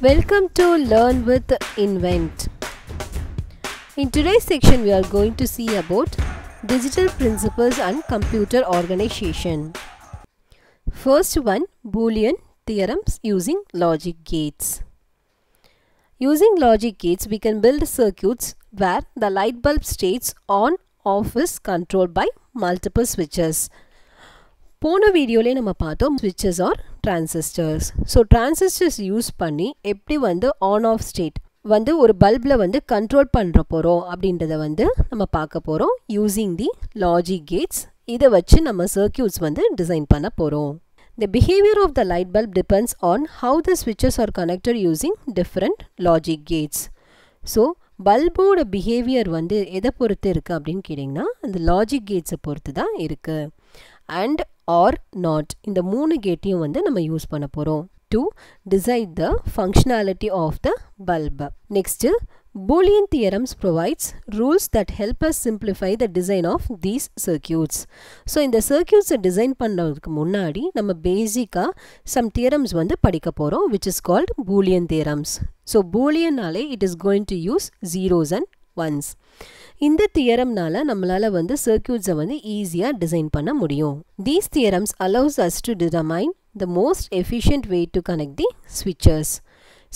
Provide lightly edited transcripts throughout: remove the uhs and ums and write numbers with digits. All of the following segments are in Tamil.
Welcome to Learn with Invent. In today's section, we are going to see about digital principles and computer organization. First one, Boolean theorems using logic gates. Using logic gates, we can build circuits where the light bulb states on off is controlled by multiple switches. போன வீடியோலே நம்ம பார்த்தோம் switches or transistors. So transistors use பண்ணி எப்படி வந்து on off state வந்து ஒரு பல்பில் வந்து கண்ட்ரோல் பண்ணுற போகிறோம் அப்படின்றத வந்து நம்ம பார்க்க போகிறோம் using the logic gates. இதை வச்சு நம்ம circuits வந்து டிசைன் பண்ண போகிறோம். The behavior of the light bulb depends on how the switches are connected using different logic gates. So பல்போட பிஹேவியர் வந்து எதை பொறுத்து இருக்குது அப்படின்னு கேட்டிங்கன்னா அந்த லாஜிக் கேட்ஸை பொறுத்து தான் இருக்குது. And or not இந்த மூணு கேட்டையும் வந்து நம்ம யூஸ் பண்ண போகிறோம் to decide the functionality of the bulb. Next, Boolean theorems provides rules that help us simplify the design of these circuits. So இந்த circuits design பண்ணுறதுக்கு முன்னாடி நம்ம பேசிக்காக some theorems வந்து படிக்க போகிறோம் which is called Boolean theorems. So Boolean நாலே it is going to use zeros and ones. இந்த தியரம்னால நம்மளால வந்து சர்க்யூட்ஸை வந்து ஈஸியாக டிசைன் பண்ண முடியும். These theorems allows us to determine the most efficient way to connect the switches.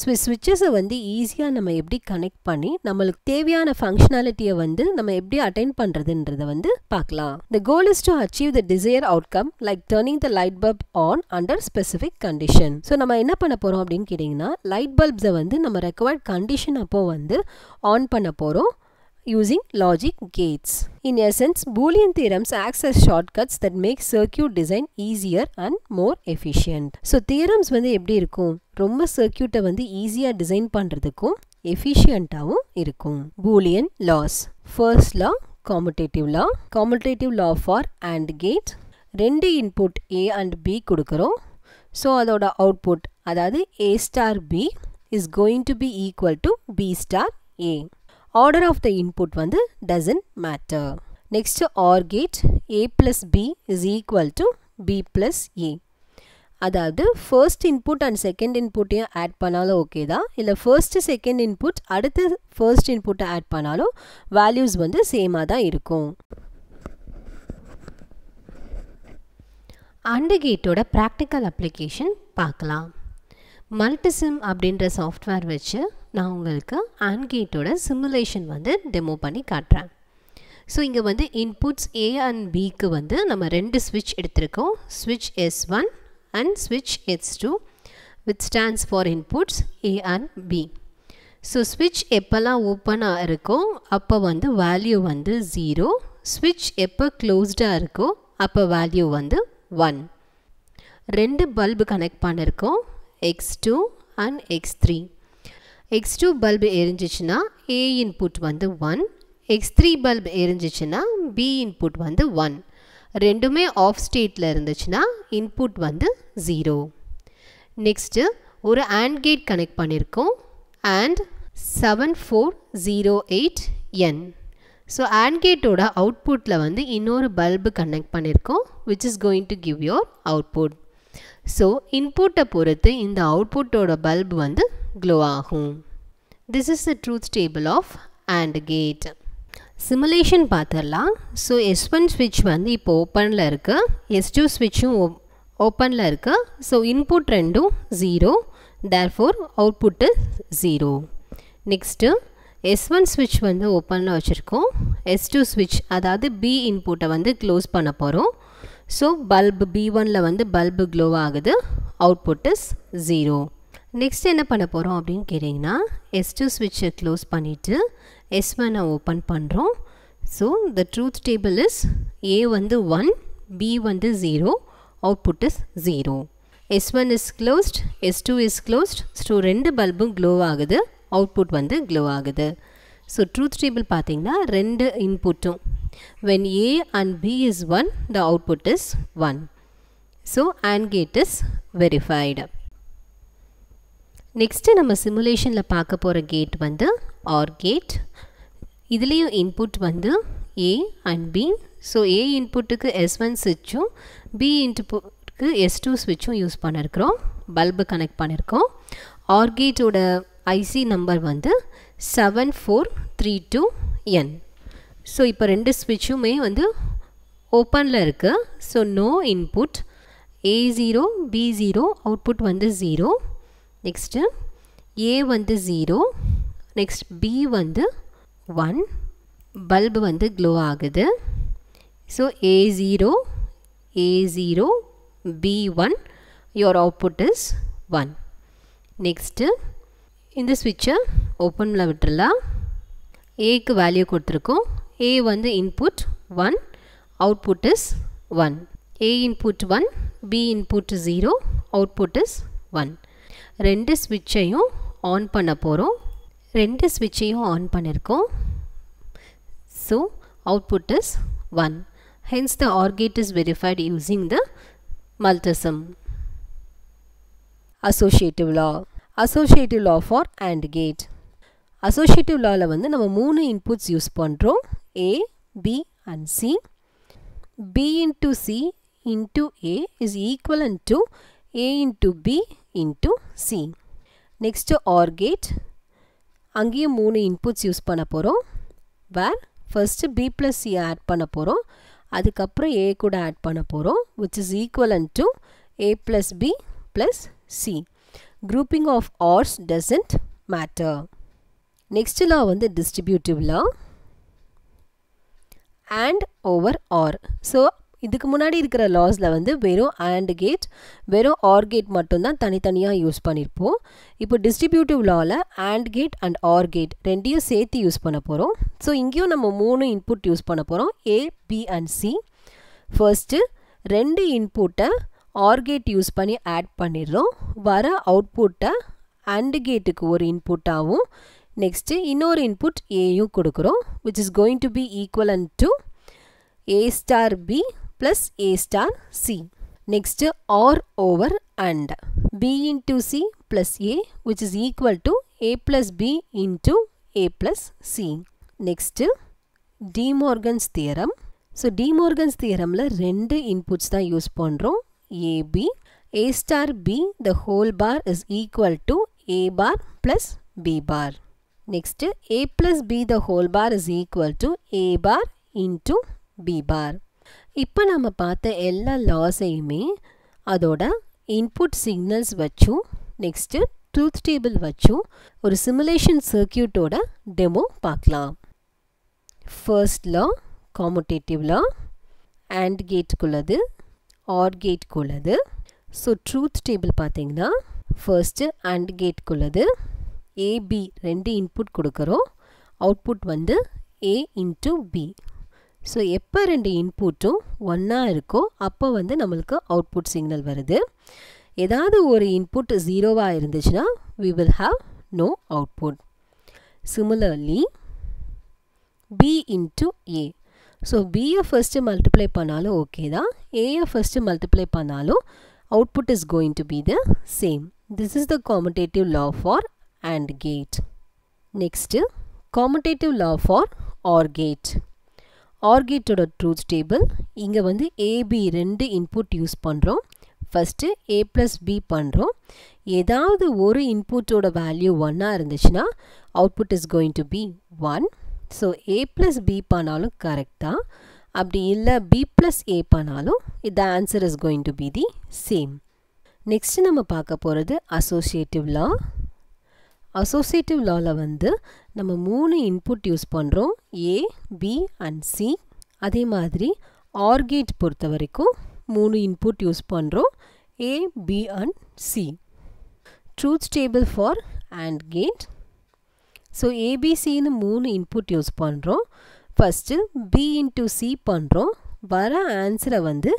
ஸ்விட்சஸை வந்து ஈஸியாக நம்ம எப்படி கனெக்ட் பண்ணி நம்மளுக்கு தேவையான ஃபங்க்ஷனாலிட்டியை வந்து நம்ம எப்படி அட்டைன் பண்ணுறதுன்றதை வந்து பார்க்கலாம். The goal is to achieve the desired outcome like turning the light bulb on under specific condition. So நம்ம என்ன பண்ண போகிறோம் அப்படின்னு கேட்டிங்கன்னா லைட் பல்ப்ஸை வந்து நம்ம ரெக்வயர்ட் கண்டிஷன் அப்போ வந்து ஆன் பண்ண போகிறோம் using logic gates. In essence, Boolean theorems acts as shortcuts that make circuit design easier and more efficient. So theorems வந்து எப்படி இருக்கும்? ரொம்ப சர்க்யூட்டை வந்து ஈஸியாக டிசைன் பண்ணுறதுக்கும் எஃபிஷியண்ட்டாகவும் இருக்கும். Boolean laws. First law, commutative law. Commutative law for AND gate. ரெண்டு இன்புட் A and B கொடுக்குறோம். ஸோ அதோட அவுட்புட் அதாவது A star B is going to be equal to B star A. Order of the input வந்து doesn't matter. Next OR gate A plus B is equal to B plus A. அதாவது first input and second input add பண்ணாலும் ஓகே தான், இல்லை first second input அடுத்து first input add பண்ணாலும் values வந்து சேமாக தான் இருக்கும். AND கேட்டோட ப்ராக்டிக்கல் அப்ளிகேஷன் பார்க்கலாம். மல்டிசிம் அப்படின்ற சாஃப்ட்வேர் வச்சு நான் உங்களுக்கு AND கேட்டோட சிமுலேஷன் வந்து டெமோ பண்ணி காட்டுறேன். ஸோ இங்கே வந்து இன்புட்ஸ் A and Bக்கு வந்து நம்ம ரெண்டு ஸ்விட்ச் எடுத்திருக்கோம். ஸ்விட்ச் S1 and ஸ்விட்ச் S2 which stands for inputs A and B. So ஸ்விட்ச் எப்போல்லாம் ஓப்பனாக இருக்கோ அப்போ வந்து வேல்யூ வந்து 0. ஸ்விட்ச் எப்போ க்ளோஸ்டாக இருக்கோ அப்போ வேல்யூ வந்து 1. ரெண்டு பல்பு கனெக்ட் பண்ணியிருக்கோம் X2 and X3. X2 bulb எரிஞ்சிச்சுன்னா A இன்புட் வந்து 1, X3 பல்பு எரிஞ்சிச்சுன்னா B இன்புட் வந்து 1. ரெண்டுமே ஆஃப் ஸ்டேட்டில் இருந்துச்சுன்னா இன்புட் வந்து 0. நெக்ஸ்ட்டு ஒரு AND கேட் கனெக்ட் பண்ணியிருக்கோம் AND 7408N. ஸோ AND கேட்டோட அவுட்புட்டில் வந்து இன்னொரு பல்பு கனெக்ட் பண்ணியிருக்கோம் which is going to give your output. So இன்புட்டை பொறுத்து இந்த அவுட்புட்டோட பல்பு வந்து க்ளோ ஆகும். This is the truth table of AND gate. Simulation பார்த்துடலாம். ஸோ S1 ஸ்விட்ச் வந்து இப்போ ஓப்பனில் இருக்குது, S2 ஸ்விட்சும் ஓப்பனில் இருக்குது. ஸோ இன்புட் ரெண்டும் 0, தேர்ஃபோர் அவுட்புட்டு 0. நெக்ஸ்ட்டு S1 ஸ்விட்ச் வந்து ஓப்பனில் வச்சுருக்கோம், S2 ஸ்விட்ச் அதாவது B இன்புட்டை வந்து க்ளோஸ் பண்ண போகிறோம். ஸோ பல்பு B1ல் வந்து பல்பு க்ளோ ஆகுது, அவுட்புட் இஸ் 0. நெக்ஸ்ட் என்ன பண்ண போகிறோம் அப்படின்னு கேட்டிங்கன்னா S2 ஸ்விட்சை க்ளோஸ் பண்ணிவிட்டு S1 ஓப்பன் பண்ணுறோம். So the truth table is A வந்து 1, B வந்து 0, output is 0. S1 is closed, S2 is closed. So ரெண்டு பல்பும் க்ளோ ஆகுது, அவுட்புட் வந்து க்ளோ ஆகுது. ஸோ ட்ரூத் டேபிள் பார்த்திங்கன்னா ரெண்டு இன்புட்டும் when A and B is 1, the output is 1. So AND gate is verified. Next நம்ம சிமுலேஷனில் பார்க்க போகிற கேட் வந்து OR கேட். இதுலேயும் இன்புட் வந்து A and B. So A இன்புட்டுக்கு S1 ஸ்விட்சும் B இன்புட்டுக்கு S2 ஸ்விட்சும் யூஸ் பண்ணியிருக்கிறோம், பல்பு கனெக்ட் பண்ணியிருக்கோம். OR gate ஓட IC நம்பர் வந்து 7432N. ஸோ இப்போ ரெண்டு ஸ்விட்சுமே வந்து ஓப்பனில் இருக்கு. So no input. A0 B0 output வந்து 0. நெக்ஸ்ட்டு A வந்து 0. நெக்ஸ்ட் B வந்து 1. பல்பு வந்து க்ளோ ஆகுது. So A0 B1 your output is 1. Next இந்த ஸ்விட்சை ஓப்பனில் விட்டுடலாம். ஏக்கு வேல்யூ கொடுத்துருக்கோம். A வந்து input 1, output is 1. A input 1, B input 0, output is 1. ரெண்டு ஸ்விட்சையும் ஆன் பண்ண போகிறோம். ரெண்டு ஸ்விட்சையும் ஆன் பண்ணியிருக்கோம். So output is 1. Hence the OR gate is verified using the multisim. Associative law. Associative law for AND gate. Associative law வந்து நம்ம மூணு இன்புட்ஸ் யூஸ் பண்ணுறோம். A, B and C. B into C into A is equivalent to A into B into C. Next OR gate. அங்கேயும் மூணு இன்புட்ஸ் யூஸ் பண்ண போகிறோம். where first B plus C add பண்ண போகிறோம். அதுக்கப்புறம் A கூட ஆட் பண்ண போகிறோம். which is equivalent to A plus B plus C. Grouping of ORs doesn't matter. Next law வந்து distributive law. AND over OR. So இதுக்கு முன்னாடி இருக்கிற லாஸில் வந்து வெறும் AND கேட் வெறும் OR கேட் மட்டும்தான் தனித்தனியாக யூஸ் பண்ணியிருப்போம். இப்போ டிஸ்ட்ரிபியூட்டிவ் லாவில் AND gate and OR gate ரெண்டையும் சேர்த்து யூஸ் பண்ண போகிறோம். ஸோ இங்கேயும் நம்ம மூணு இன்புட் யூஸ் பண்ண போகிறோம். A, B and C. First ரெண்டு இன்புட்டை OR கேட் யூஸ் பண்ணி ஆட் பண்ணிடுறோம். வர அவுட்புட்டை AND கேட்டுக்கு ஒரு இன்புட்டாகவும் நெக்ஸ்ட்டு இன்னொரு இன்புட் ஏயும் கொடுக்குறோம். which is going to be equivalent to A star B plus A star C. Next OR over AND. B into C plus A which is equal to A plus B into A plus C. Next De Morgan's theorem. So De Morgan's theoremல ரெண்டு இன்புட்ஸ் தான் யூஸ் பண்ணுறோம். AB. A star B the whole bar is equal to A bar plus B bar. Next A plus B the whole bar is equal to A bar into B bar. இப்போ நம்ம பார்த்த எல்லா லாஸையுமே அதோட இன்புட் சிக்னல்ஸ் வச்சும் நெக்ஸ்ட்டு ட்ரூத் டேபிள் வச்சும் ஒரு சிமுலேஷன் சர்க்கியூட்டோட டெமோ பார்க்கலாம். First law commutative law, AND கேட்டுக்குள்ளது, OR கேட்டுக்குள்ளது. ஸோ ட்ரூத் டேபிள் பார்த்தீங்கன்னா ஃபர்ஸ்ட்டு AND கேட்டுக்குள்ளது. AB ரெண்டு இன்புட் கொடுக்குறோம். அவுட்புட் வந்து A into B. ஸோ எப்போ ரெண்டு இன்புட்டும் ஒன்றா இருக்கோ அப்போ வந்து நம்மளுக்கு அவுட்புட் சிக்னல் வருது. ஏதாவது ஒரு இன்புட் ஜீரோவாக இருந்துச்சுன்னா we will have no output. Similarly B into A. So Bயை ஃபஸ்ட்டு மல்டிப்ளை பண்ணாலும் ஓகே தான், Aயை ஃபஸ்ட்டு மல்டிப்ளை பண்ணாலும் output is going to be the same. This is the commutative law for AND gate. Next commutative law for OR gate. OR gate ஓட ட்ரூத் டேபிள் இங்கே வந்து AB ரெண்டு இன்புட் யூஸ் பண்ணுறோம். ஃபஸ்ட்டு A plus B பண்ணுறோம். ஏதாவது ஒரு இன்புட்டோட வேல்யூ ஒன்னாக இருந்துச்சுன்னா output is going to be 1. So A plus B பண்ணாலும் கரெக்ட் தான். அப்படி இல்லை B plus A பண்ணாலும் the answer is going to be the same. Next நம்ம பார்க்க போகிறது அசோசியேட்டிவ் லா. அசோசியேட்டிவ் லாவில் வந்து நம்ம மூணு இன்புட் யூஸ் பண்ணுறோம். A, B and C. அதே மாதிரி OR கேட் பொறுத்த வரைக்கும் மூணு இன்புட் யூஸ் பண்ணுறோம். A, B and C. Truth table for AND gate. So ABCன்னு மூணு இன்புட் யூஸ் பண்ணுறோம். ஃபஸ்ட்டு B into C பண்ணுறோம். வர ஆன்சரை வந்து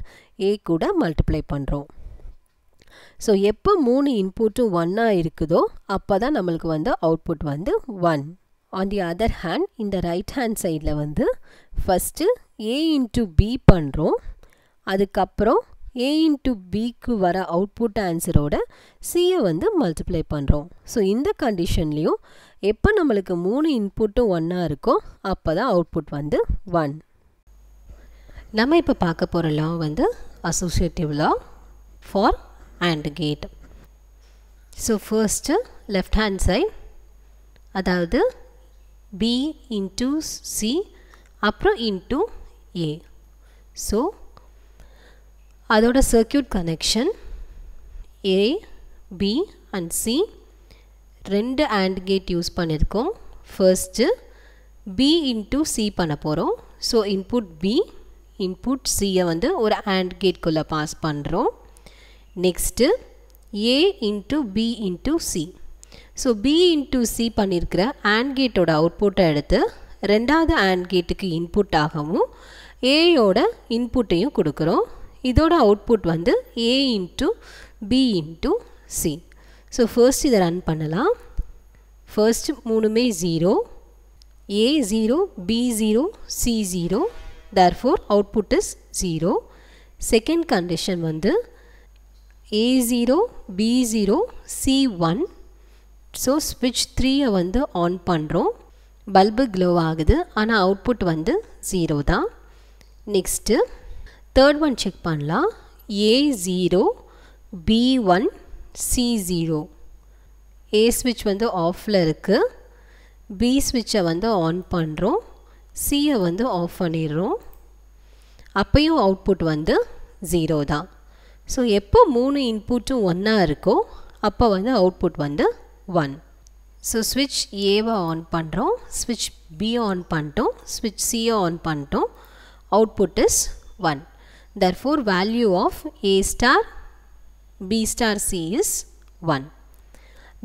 A கூட மல்டிப்ளை பண்ணுறோம். ஸோ எப்போ மூணு இன்புட்டும் ஒன்னாக இருக்குதோ அப்போ தான் நம்மளுக்கு வந்து அவுட்புட் வந்து 1. ஆன் தி அதர் ஹேண்ட் இந்த ரைட் ஹேண்ட் சைடில் வந்து ஃபஸ்ட்டு A into B பண்ணுறோம். அதுக்கப்புறம் A into Bக்கு வர அவுட்புட் ஆன்சரோட Cயை வந்து மல்டிப்ளை பண்ணுறோம். ஸோ இந்த கண்டிஷன்லேயும் எப்போ நம்மளுக்கு மூணு இன்புட்டும் ஒன்றா இருக்கோ அப்போ தான் அவுட்புட் வந்து 1. நம்ம இப்போ பார்க்க போகிற லா வந்து associative law for AND gate. So first left hand side அதாவது B into C அப்புறம் into A. So அதோட circuit connection A, B and C ரெண்டு AND gate யூஸ் பண்ணியிருக்கோம். First B into C பண்ண போகிறோம். So input B, input C வந்து ஒரு AND gate குள்ள பாஸ் பண்ணுறோம். Next A into B into C. So B into C பண்ணியிருக்கிற AND கேட்டோட அவுட்புட்டை எடுத்து ரெண்டாவது AND கேட்டுக்கு இன்புட் ஆகவும் A யோட இன்புட்டையும் கொடுக்குறோம். இதோட அவுட்புட் வந்து A into B into C. So first இதை ரன் பண்ணலாம். First மூணுமே 0. A 0, B 0, C 0. Therefore output is 0. Second condition வந்து A 0, B 0, C 1. So switch 3 வந்து ஆன் பண்ணுறோம். பல்பு க்ளோ ஆகுது. ஆனால் அவுட்புட் வந்து 0 தான். நெக்ஸ்ட்டு தேர்ட் ஒன் செக் பண்ணலாம். A 0, B 1, C 0. A switch வந்து ஆஃபில் இருக்குது. B switchை வந்து ஆன் பண்ணுறோம். Cயை வந்து ஆஃப் பண்ணிடுறோம். அப்பையும் அவுட்புட் வந்து 0 தான். ஸோ எப்போ மூணு இன்புட்டும் ஒன்றா இருக்கோ அப்போ வந்து அவுட்புட் வந்து 1. ஸோ ஸ்விட்ச் ஏவை ஆன் பண்ணுறோம், ஸ்விட்ச் பி ஆன் பண்ணிட்டோம், ஸ்விட்ச் சியை ஆன் பண்ணிட்டோம். Output is 1. Therefore value of A star B star C is 1.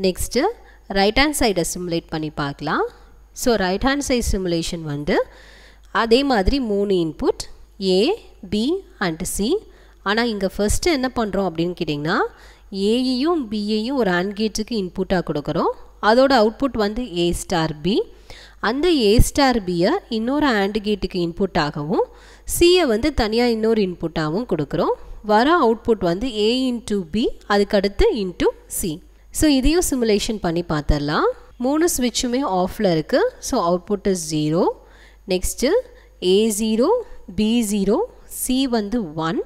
Next right hand side simulate பண்ணி பார்க்கலாம். So right hand side simulation வந்து அதே மாதிரி மூணு input A, B and C. ஆனால் இங்கே ஃபஸ்ட்டு என்ன பண்ணுறோம் அப்படின்னு கேட்டிங்கன்னா ஏயையும் பியையும் ஒரு AND கேட்டுக்கு இன்புட்டாக கொடுக்குறோம். அதோட அவுட்புட் வந்து A star B. அந்த A star Bயை இன்னொரு AND கேட்டுக்கு இன்புட்டாகவும் Cயை வந்து தனியாக இன்னொரு இன்புட்டாகவும் கொடுக்குறோம். வர அவுட்புட் வந்து A into B அதுக்கடுத்து into C. ஸோ இதையும் சிமுலேஷன் பண்ணி பார்த்துடலாம். மூணு ஸ்விட்சுமே ஆஃபில் இருக்குது. So output is 0. Next A0, B0, C வந்து 1.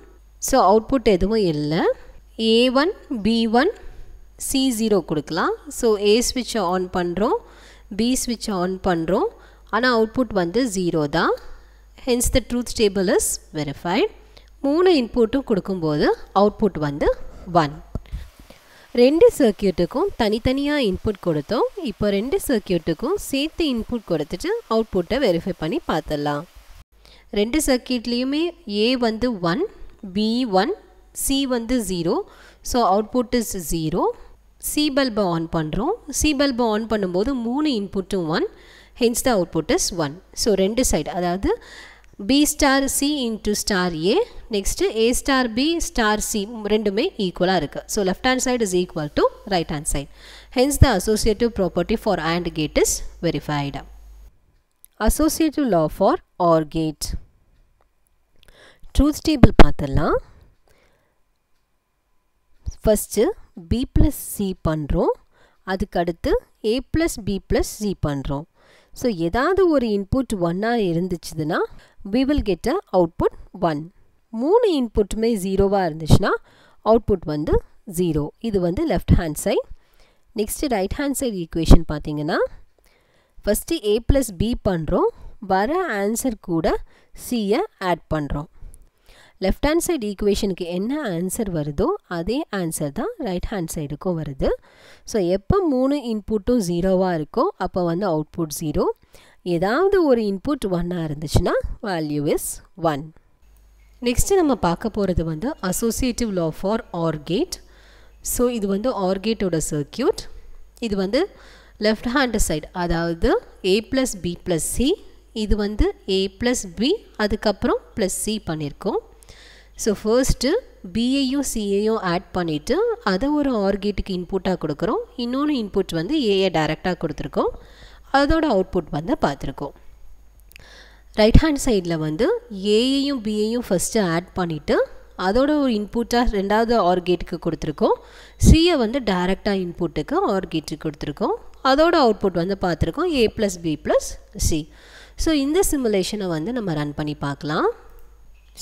ஸோ அவுட்புட் எதுவும் இல்லை. A1, B1, C0 கொடுக்கலாம். ஸோ A ஸ்விட்சை ஆன் பண்ணுறோம், B ஸ்விட்சை ஆன் பண்ணுறோம். ஆனால் அவுட்புட் வந்து 0 தான். Hence the truth table is verified. மூணு இன்புட்டும் கொடுக்கும்போது அவுட்புட் வந்து 1. ரெண்டு சர்க்கியூட்டுக்கும் தனித்தனியாக இன்புட் கொடுத்தோம். இப்போ ரெண்டு சர்க்கியூட்டுக்கும் சேர்த்து இன்புட் கொடுத்துட்டு அவுட்புட்டை வெரிஃபை பண்ணி பார்த்துடலாம். ரெண்டு சர்க்கியூட்லேயுமே A வந்து 1, B 1, C வந்து 0. So output is 0. C பல்பை ஆன் பண்ணுறோம். C பல்பை ஆன் பண்ணும்போது மூணு இன்புட்டும் 1. Hence the output is 1. So ரெண்டு சைடு அதாவது B star C into star A, next A star B star C ரெண்டுமே ஈக்குவலாக இருக்குது. So left hand side is equal to right hand side. Hence the associative property for AND gate is verified. Associative law for OR gate. Truth table பார்த்துடலாம். ஃபஸ்ட்டு B plus C பண்ணுறோம், அதுக்கடுத்து A plus B plus C பண்ணுறோம். ஸோ ஏதாவது ஒரு இன்புட் 1 இருந்துச்சுன்னா we will get a output 1. மூணு இன்புட்டுமே 0வாக இருந்துச்சுன்னா அவுட்புட் வந்து 0. இது வந்து left hand side. Next right hand side equation பார்த்தீங்கன்னா ஃபஸ்ட்டு A plus B பண்ணுறோம், வர ஆன்சர் கூட Cயை ஆட் பண்ணுறோம். லெஃப்ட் ஹேண்ட் சைடு ஈக்குவேஷனுக்கு என்ன ஆன்சர் வருதோ அதே ஆன்சர் தான் ரைட் ஹேண்ட் சைடுக்கும் வருது. ஸோ எப்போ மூணு இன்புட்டும் 0வாக இருக்கோ அப்போ வந்து அவுட்புட் 0. ஏதாவது ஒரு இன்புட் 1 இருந்துச்சுன்னா வேல்யூ இஸ் 1. நெக்ஸ்ட்டு நம்ம பார்க்க போகிறது வந்து associative law for OR gate. So இது வந்து OR கேட்டோட சர்க்கியூட். இது வந்து லெஃப்ட் ஹேண்ட் சைடு அதாவது A plus B plus C. இது வந்து A plus B அதுக்கப்புறம் ப்ளஸ் C பண்ணியிருக்கோம். ஸோ ஃபர்ஸ்ட்டு பியையும் சியையும் ஆட் பண்ணிவிட்டு அதை ஒரு OR கேட்டுக்கு இன்புட்டாக கொடுக்குறோம். இன்னொன்று இன்புட் வந்து ஏயை டைரெக்டாக கொடுத்துருக்கோம். அதோட அவுட்புட் வந்து பார்த்துருக்கோம். ரைட் ஹேண்ட் சைடில் வந்து ஏயையும் பியையும் ஃபஸ்ட்டு ஆட் பண்ணிவிட்டு அதோட ஒரு இன்புட்டாக ரெண்டாவது OR கேட்டுக்கு கொடுத்துருக்கோம். சியை வந்து டைரெக்டாக இன்புட்டுக்கு OR கேட்டுக்கு கொடுத்துருக்கோம். அதோட அவுட்புட் வந்து பார்த்துருக்கோம் A plus B plus C. So இந்த சிமுலேஷனை வந்து நம்ம ரன் பண்ணி பார்க்கலாம்.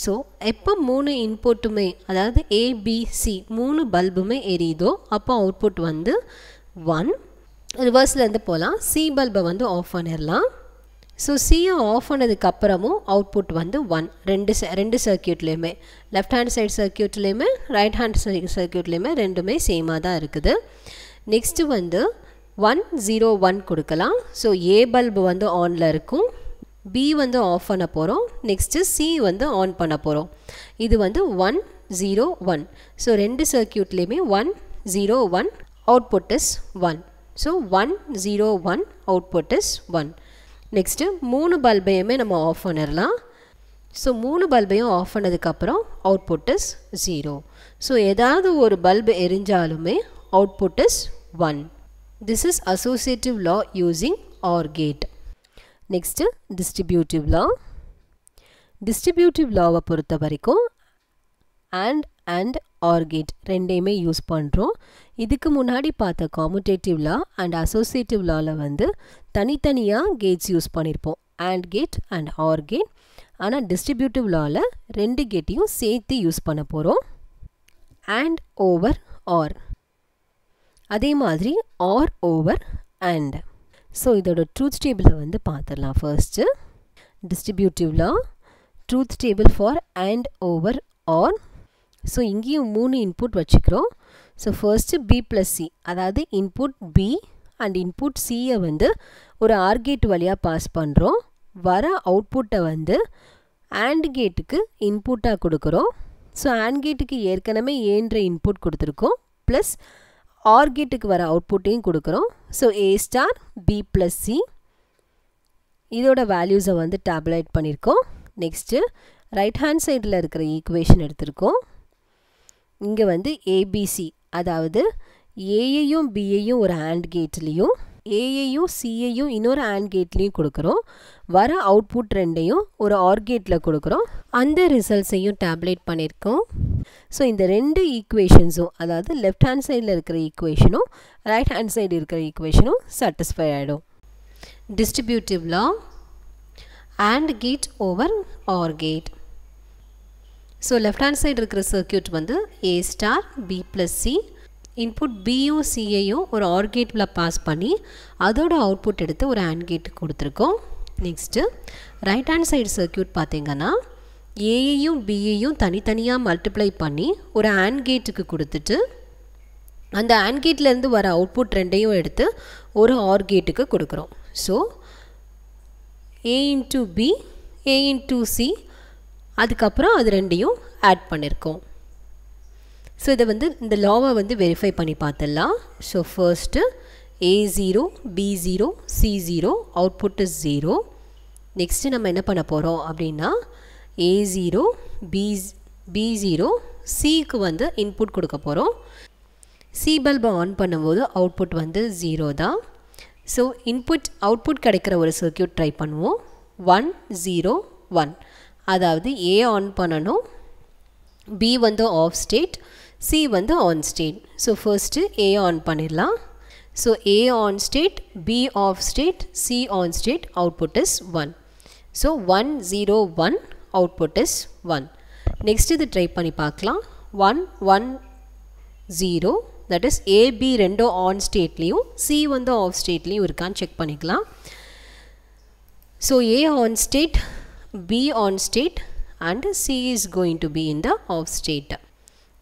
ஸோ எப்போ 3 இன்புட்டுமே அதாவது ஏபிசி 3 பல்புமே எரியுதோ அப்போ அவுட்புட் வந்து 1. ரிவர்ஸ்லேருந்து போகலாம். சி பல்பை வந்து ஆஃப் பண்ணிடலாம். ஸோ சியை ஆஃப் பண்ணதுக்கப்புறமும் அவுட்புட் வந்து 1. ரெண்டு சர்க்கியூட்லேயுமே லெஃப்ட் ஹேண்ட் சைடு சர்க்கியூட்லேயுமே ரைட் ஹேண்ட் சர்க்கியூட்லேயுமே ரெண்டுமே சேமாக தான் இருக்குது. நெக்ஸ்ட்டு வந்து 1 0 1 கொடுக்கலாம். ஸோ ஏ பல்பு வந்து ஆனில் இருக்கும், பி வந்து ஆஃப் பண்ண போகிறோம், நெக்ஸ்ட்டு சி வந்து ஆன் பண்ண போகிறோம். இது வந்து 1 0 1. ஸோ ரெண்டு சர்க்கியூட்லேயுமே 1 0 1 output is 1. So 1 0 1 output is 1. Next 3 பல்பையுமே நம்ம ஆஃப் பண்ணிடலாம். ஸோ 3 பல்பையும் ஆஃப் பண்ணதுக்கப்புறம் அவுட்புட் இஸ் 0. ஸோ ஏதாவது ஒரு பல்பு எரிஞ்சாலுமே output is 1. This is associative law using OR gate. Next distributive law. Distributive லாவை பொறுத்த வரைக்கும் அண்ட் OR gate ரெண்டையுமே யூஸ் பண்ணுறோம். இதுக்கு முன்னாடி பார்த்த காமுடேட்டிவ் லா அண்ட் அசோசியேட்டிவ் லாவில் வந்து தனித்தனியாக கேட்ஸ் யூஸ் பண்ணியிருப்போம், AND gate and OR gate. ஆனால் டிஸ்ட்ரிபியூட்டிவ் லாவில் ரெண்டு கேட்டையும் சேர்த்து யூஸ் பண்ண போகிறோம். AND ஓவர் OR, அதே மாதிரி OR ஓவர் AND. ஸோ இதோட ட்ரூத் டேபிளை வந்து பார்த்துடலாம். First distributive law truth table for AND over OR. So இங்கேயும் 3 இன்புட் வச்சுக்கிறோம். ஸோ ஃபர்ஸ்ட்டு B + C, அதாவது இன்புட் B அண்ட் இன்புட் Cயை வந்து ஒரு AR கேட் வழியாக பாஸ் பண்ணுறோம். வர அவுட்புட்டை வந்து AND கேட்டுக்கு இன்புட்டாக கொடுக்குறோம். ஸோ AND கேட்டுக்கு ஏற்கனவே ஏன்ற இன்புட் கொடுத்துருக்கோம், ப்ளஸ் OR கேட்டுக்கு வர அவுட்புட்டையும் கொடுக்குறோம். So A star B + C இதோட வேல்யூஸை வந்து டேபுலேட் பண்ணியிருக்கோம். நெக்ஸ்ட்டு ரைட் ஹேண்ட் சைடில் இருக்கிற ஈக்குவேஷன் எடுத்திருக்கோம். இங்கே வந்து ஏபிசி, அதாவது ஏயையும் பியையும் ஒரு AND கேட்லேயும் ஏயையும் சியையும் இன்னொரு AND கேட்லேயும் கொடுக்குறோம். வர அவுட்புட் ரெண்டையும் ஒரு OR கேட்டில் கொடுக்குறோம். அந்த ரிசல்ட்ஸையும் டேப்லேட் பண்ணியிருக்கோம். ஸோ இந்த ரெண்டு ஈக்குவேஷன்ஸும், அதாவது லெஃப்ட் ஹேண்ட் சைடில் இருக்கிற ஈக்குவேஷனும் ரைட் ஹேண்ட் சைடு இருக்கிற ஈக்குவேஷனும் சாட்டிஸ்ஃபை ஆகிடும். Distributive law AND gate over OR gate. So left hand side இருக்கிற சர்க்கியூட் வந்து A star B + C, input பியும் சியையும் ஒரு OR கேட்டில் பாஸ் பண்ணி அதோட அவுட்புட் எடுத்து ஒரு AND கேட்டுக்கு கொடுத்துருக்கோம். Next right hand side circuit பார்த்திங்கன்னா ஏயையும் பியையும் தனித்தனியாக மல்டிப்ளை பண்ணி ஒரு AND கேட்டுக்கு கொடுத்துட்டு அந்த AND கேட்லேருந்து வர அவுட்புட் ரெண்டையும் எடுத்து ஒரு OR கேட்டுக்கு கொடுக்குறோம். So A × B A × C, அதுக்கப்புறம் அது ரெண்டையும் ஆட் பண்ணியிருக்கோம். ஸோ இதை வந்து இந்த லாவை வந்து வெரிஃபை பண்ணி பார்த்துடலாம். So first A0 B0 C0 output is 0. Next நம்ம என்ன பண்ண போகிறோம் அப்படின்னா A0 B0 Cக்கு வந்து இன்புட் கொடுக்க போகிறோம். C பல்பை ஆன் பண்ணும்போது அவுட்புட் வந்து 0 தான். ஸோ அவுட்புட் கிடைக்கிற ஒரு சர்க்கியூட் ட்ரை பண்ணுவோம். 1 0 1, அதாவது A ஆன் பண்ணணும், B வந்து ஆஃப் ஸ்டேட், C வந்து on state. So first A on பண்ணிடலாம். So A on state, B off state, C on state, output is 1. So 1 0 1 output is 1. Next இது ட்ரை பண்ணி பார்க்கலாம். 1 1 0, தட் இஸ் AB ரெண்டும் ஆன் ஸ்டேட்லேயும் C வந்து ஆஃப் ஸ்டேட்லேயும் இருக்கான்னு செக் பண்ணிக்கலாம். So A on state, B on state and C is going to be in the off state.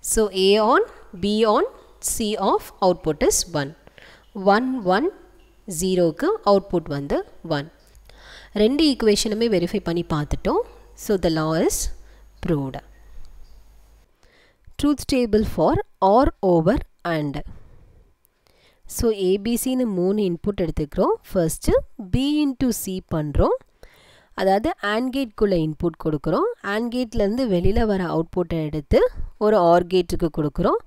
So A on, B on, C off, output is 1. 1 1 0க்கு output வந்து 1. ரெண்டு ஈக்குவேஷனுமே வெரிஃபை பண்ணி பார்த்துட்டோம். So the law is proved. Truth table for OR over AND. So ABCன்னு 3 input எடுத்துக்கிறோம். ஃபர்ஸ்ட்டு B × C பண்ணுறோம், அதாவது AND கேட்குள்ளே இன்புட் கொடுக்குறோம். AND கேட்லேருந்து வெளியில் வர அவுட்புட்டை எடுத்து ஒரு OR கேட்டுக்கு கொடுக்குறோம்,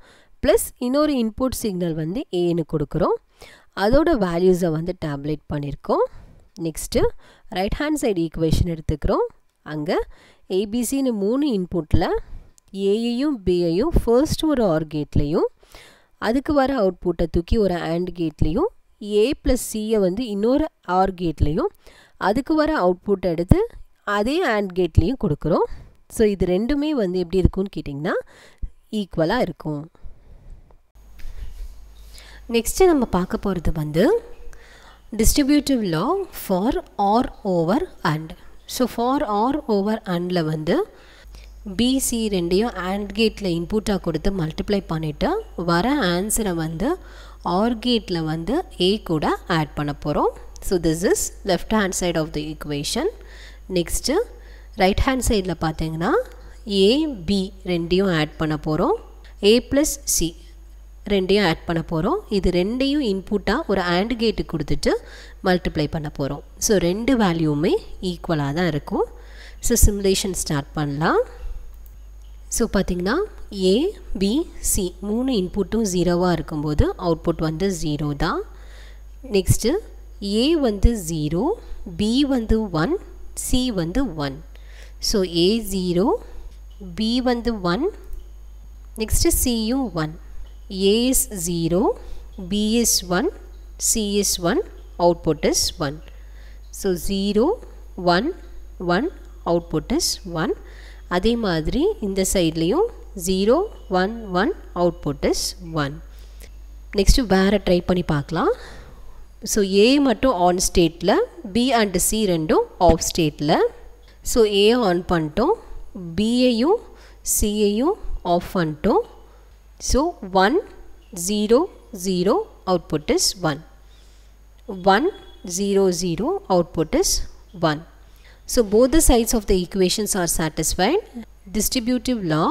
ப்ளஸ் இன்னொரு இன்புட் சிக்னல் வந்து ஏன்னு கொடுக்குறோம். அதோட வேல்யூஸை வந்து டேப்லேட் பண்ணியிருக்கோம். Next right hand side equation எடுத்துக்கிறோம். அங்கே ஏபிசின்னு 3 இன்புட்டில் ஏயையும் பியையும் ஃபர்ஸ்ட் ஒரு OR கேட்லேயும் அதுக்கு வர அவுட்புட்டை தூக்கி ஒரு AND கேட்லேயும் A + Cயை வந்து இன்னொரு OR கேட்லேயும் அதுக்கு வர அவுட்புட் எடுத்து அதே AND கேட்லேயும் கொடுக்குறோம். ஸோ இது ரெண்டுமே வந்து எப்படி இருக்கும்னு கேட்டிங்கன்னா ஈக்குவலாக இருக்கும். நெக்ஸ்ட்டு நம்ம பார்க்க போகிறது வந்து distributive law for or over and. So for or over அண்டில் வந்து பிசி ரெண்டையும் AND கேட்டில் இன்புட்டாக கொடுத்து மல்டிப்ளை பண்ணிவிட்டு வர ஆன்சரை வந்து ஆர் கேட்டில் வந்து ஏ கூட ஆட் பண்ண போகிறோம். So this is left hand side of the equation. Next right hand சைடில் பார்த்தீங்கன்னா ஏ பி ரெண்டையும் ஆட் பண்ண போகிறோம். ஏ ப்ளஸ் சி ரெண்டையும் ஆட் பண்ண போகிறோம். இது ரெண்டையும் இன்புட்டாக ஒரு AND கேட்டுக்கு கொடுத்துட்டு மல்டிப்ளை பண்ண போகிறோம். ஸோ ரெண்டு வேல்யூவுமே ஈக்குவலாக தான் இருக்கும். ஸோ சிமுலேஷன் ஸ்டார்ட் பண்ணலாம். ஸோ பார்த்திங்கன்னா ஏ பி சி 3 இன்புட்டும் 0வாக இருக்கும்போது அவுட்புட் வந்து 0 தான். நெக்ஸ்ட்டு ஏ வந்து 0, பி வந்து 1, சி வந்து 1. ஸோ ஏ 0, பி வந்து 1, next சியும் 1. A is 0, B is 1, C is 1, output is 1. So 0, 1, 1, output is 1. அதே மாதிரி இந்த சைட்லேயும் 0, 1, 1, output is 1. நெக்ஸ்ட்டு வேறு ட்ரை பண்ணி பார்க்கலாம். ஸோ A மட்டும் ஆன் ஸ்டேட்டில், B அண்ட் C ரெண்டும் ஆஃப் ஸ்டேட்டில். ஸோ A ஆன் பண்ணிட்டோம், Bயையும் Cயையும் ஆஃப் பண்ணிட்டோம். So 1, 0, 0, output is 1. 1, 0, 0, output is 1. So both the sides of the equations are satisfied. Distributive law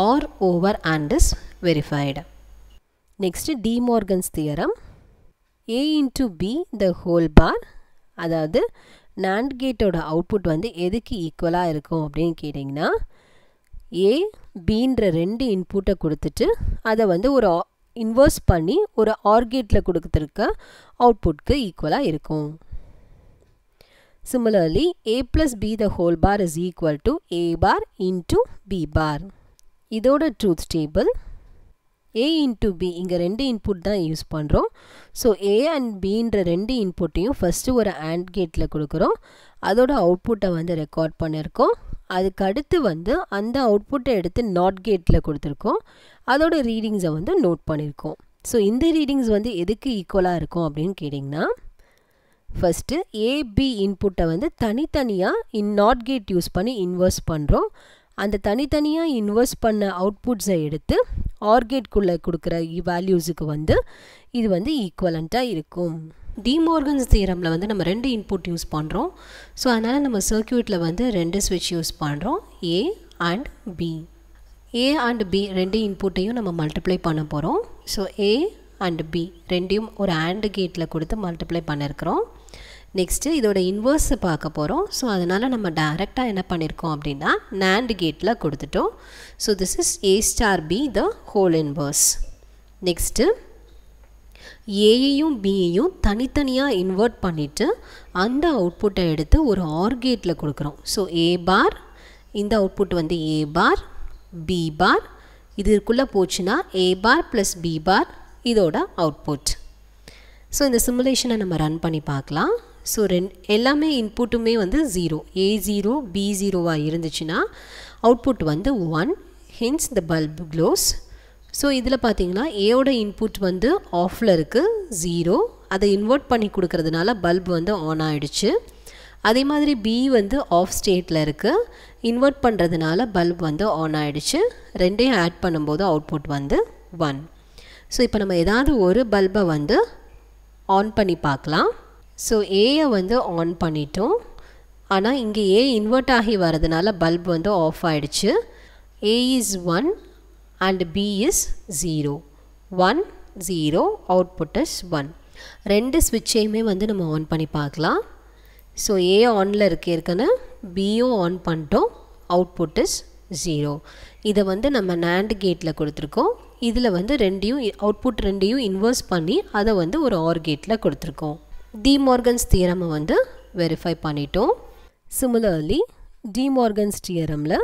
or over and is verified. Next, De Morgan's theorem. A into B the whole bar. அதாவது NAND கேட்டோட அவுட்புட் வந்து எதுக்கு ஈக்குவலாக இருக்கும் அப்படின்னு கேட்டிங்கன்னா ஏ பீன்ற ரெண்டு இன்புட்டை கொடுத்துட்டு அதை வந்து ஒரு இன்வர்ஸ் பண்ணி ஒரு ஆர் கேட்டில் கொடுத்துருக்க அவுட்புட்க்கு ஈக்குவலாக இருக்கும். Similarly A plus B the whole bar is equal to A bar into B bar. இதோட truth table A into B, இங்கே ரெண்டு இன்புட் தான் யூஸ் பண்ணுறோம். ஸோ ஏ அண்ட் பின்ற ரெண்டு இன்புட்டையும் ஃபஸ்ட்டு ஒரு AND கேட்டில் கொடுக்குறோம். அதோட அவுட்புட்டை வந்து ரெக்கார்ட் பண்ணியிருக்கோம். அதுக்கு அடுத்து வந்து அந்த அவுட்புட்டை எடுத்து நாட் கேட்டில் கொடுத்துருக்கோம். அதோட ரீடிங்ஸை வந்து நோட் பண்ணியிருக்கோம். ஸோ இந்த ரீடிங்ஸ் வந்து எதுக்கு ஈக்குவலாக இருக்கும் அப்படின்னு கேட்டிங்கன்னா ஃபஸ்ட்டு ஏபி இன்புட்டை வந்து தனித்தனியாக நாட் கேட் யூஸ் பண்ணி இன்வர்ஸ் பண்ணுறோம். அந்த தனித்தனியாக இன்வர்ஸ் பண்ண அவுட்புட்ஸை எடுத்து ஆர் கேட்குள்ளே கொடுக்குற வேல்யூஸுக்கு வந்து இது வந்து ஈக்குவலண்ட்டாக இருக்கும். டி மார்கன்ஸ் தியரமில் வந்து நம்ம ரெண்டு இன்புட் யூஸ் பண்ணுறோம். ஸோ அதனால் நம்ம சர்க்யூட்டில் வந்து ரெண்டு ஸ்விட்ச் யூஸ் பண்ணுறோம், A and B. A and B ரெண்டு இன்புட்டையும் நம்ம மல்டிப்ளை பண்ண போகிறோம். ஸோ ஏ அண்ட் பி ரெண்டையும் ஒரு AND கேட்டில் கொடுத்து மல்டிப்ளை பண்ணியிருக்கிறோம். நெக்ஸ்ட்டு இதோட இன்வர்ஸை பார்க்க போகிறோம். ஸோ அதனால் நம்ம டைரெக்டாக என்ன பண்ணியிருக்கோம் அப்படின்னா NAND கேட்டில் கொடுத்துட்டோம். So this is A star B the whole inverse. Next ஏயையும் பியையும் தனித்தனியாக இன்வெர்ட் பண்ணிவிட்டு அந்த அவுட்புட்டை எடுத்து ஒரு ஆர் கேட்டில் கொடுக்குறோம். ஸோ ஏ பார், இந்த அவுட்புட் வந்து ஏ பார், பி பார், இதுக்குள்ளே போச்சுன்னா ஏ பார் ப்ளஸ் பி பார் இதோட அவுட்புட். ஸோ இந்த சிமுலேஷனை நம்ம ரன் பண்ணி பார்க்கலாம். ஸோ எல்லாமே இன்புட்டுமே வந்து 0, A0 B0வாக இருந்துச்சுன்னா அவுட்புட் வந்து 1, ஹென்ஸ் த பல்ப் க்ளோஸ். ஸோ இதில் பார்த்தீங்கன்னா ஏயோட இன்புட் வந்து ஆஃபில் இருக்குது 0, அதை இன்வெர்ட் பண்ணி கொடுக்கறதுனால பல்ப் வந்து ஆன் ஆகிடுச்சு. அதே மாதிரி பி வந்து ஆஃப் ஸ்டேட்டில் இருக்குது, இன்வெர்ட் பண்ணுறதுனால பல்ப் வந்து ஆன் ஆகிடுச்சு. ரெண்டையும் ஆட் பண்ணும்போது அவுட்புட் வந்து 1. ஸோ இப்போ நம்ம ஏதாவது ஒரு பல்பை வந்து ஆன் பண்ணி பார்க்கலாம். ஸோ ஏயை வந்து ஆன் பண்ணிட்டோம், ஆனால் இங்கே ஏ இன்வெர்ட் ஆகி வரதுனால பல்ப் வந்து ஆஃப் ஆகிடுச்சு. ஏ is 1 and B is 0. 1, 0, output is 1. ரெண்டு ஸ்விட்சையுமே வந்து நம்ம ஆன் பண்ணி பார்க்கலாம். ஸோ ஏ ஆனில் இருக்கேற்கனே பியும் ஆன் பண்ணிட்டோம், அவுட்புட் இஸ் 0. இதை வந்து நம்ம NAND கேட்டில் கொடுத்துருக்கோம். இதில் வந்து அவுட்புட் ரெண்டையும் இன்வர்ஸ் பண்ணி அதை வந்து ஒரு ஆர் கேட்டில் கொடுத்துருக்கோம். டி மார்கன்ஸ் தியரமை வந்து வெரிஃபை பண்ணிட்டோம். சிமிலர்லி டி மார்கன்ஸ் தியரமில்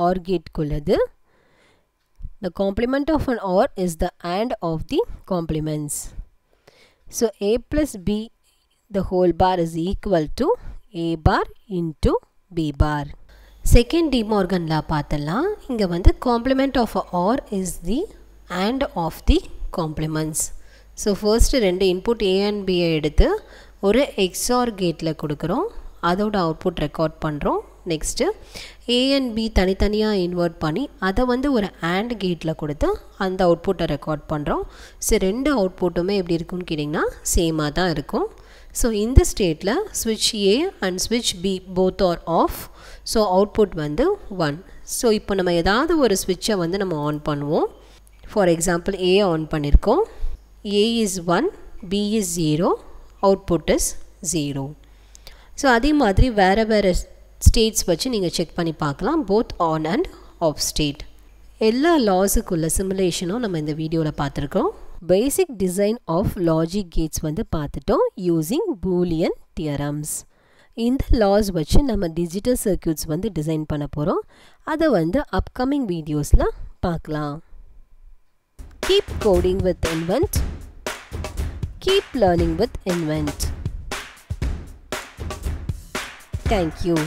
ஆர் கேட்குள்ளது the complement of an OR is the AND of the complements. So A plus B the whole bar is equal to A bar into B bar. Second De Morgan law பார்த்தலாம். இங்கே வந்து complement of a OR is the AND of the complements. So first ரெண்டு இன்புட் A and B எடுத்து ஒரு XOR கேட்டில் கொடுக்குறோம், அதோட அவுட்புட் ரெக்கார்ட் பண்ணுறோம். நெக்ஸ்ட்டு A and B தனித்தனியாக இன்வெர்ட் பண்ணி அதை வந்து ஒரு AND கேட்டில் கொடுத்து அந்த அவுட்புட்டை ரெக்கார்ட் பண்ணுறோம். ஸோ ரெண்டு அவுட்புட்டுமே எப்படி இருக்குன்னு கேட்டிங்கன்னா சேமாக தான் இருக்கும். ஸோ இந்த ஸ்டேட்டில் switch A and switch B both are off. So output வந்து 1. ஸோ இப்போ நம்ம ஏதாவது ஒரு ஸ்விட்சை வந்து நம்ம ஆன் பண்ணுவோம். ஃபார் எக்ஸாம்பிள் A ஆன் பண்ணியிருக்கோம். A is 1, B is 0, output is 0. So அதே மாதிரி வேறு வேறு ஸ்டேட்ஸ் வச்சு நீங்கள் செக் பண்ணி பார்க்கலாம், both on and off state. எல்லா லாஸுக்குள்ள சிமுலேஷனும் நம்ம இந்த வீடியோவில் பார்த்துருக்கோம். Basic design of logic gates வந்து பார்த்துட்டோம் யூஸிங் பூலியன் தியரம்ஸ். இந்த லாஸ் வச்சு நம்ம டிஜிட்டல் சர்க்யூட்ஸ் வந்து டிசைன் பண்ண போகிறோம். அதை வந்து அப்கமிங் வீடியோஸில் பார்க்கலாம். Keep coding with Invent. Keep learning with Invent. Thank you.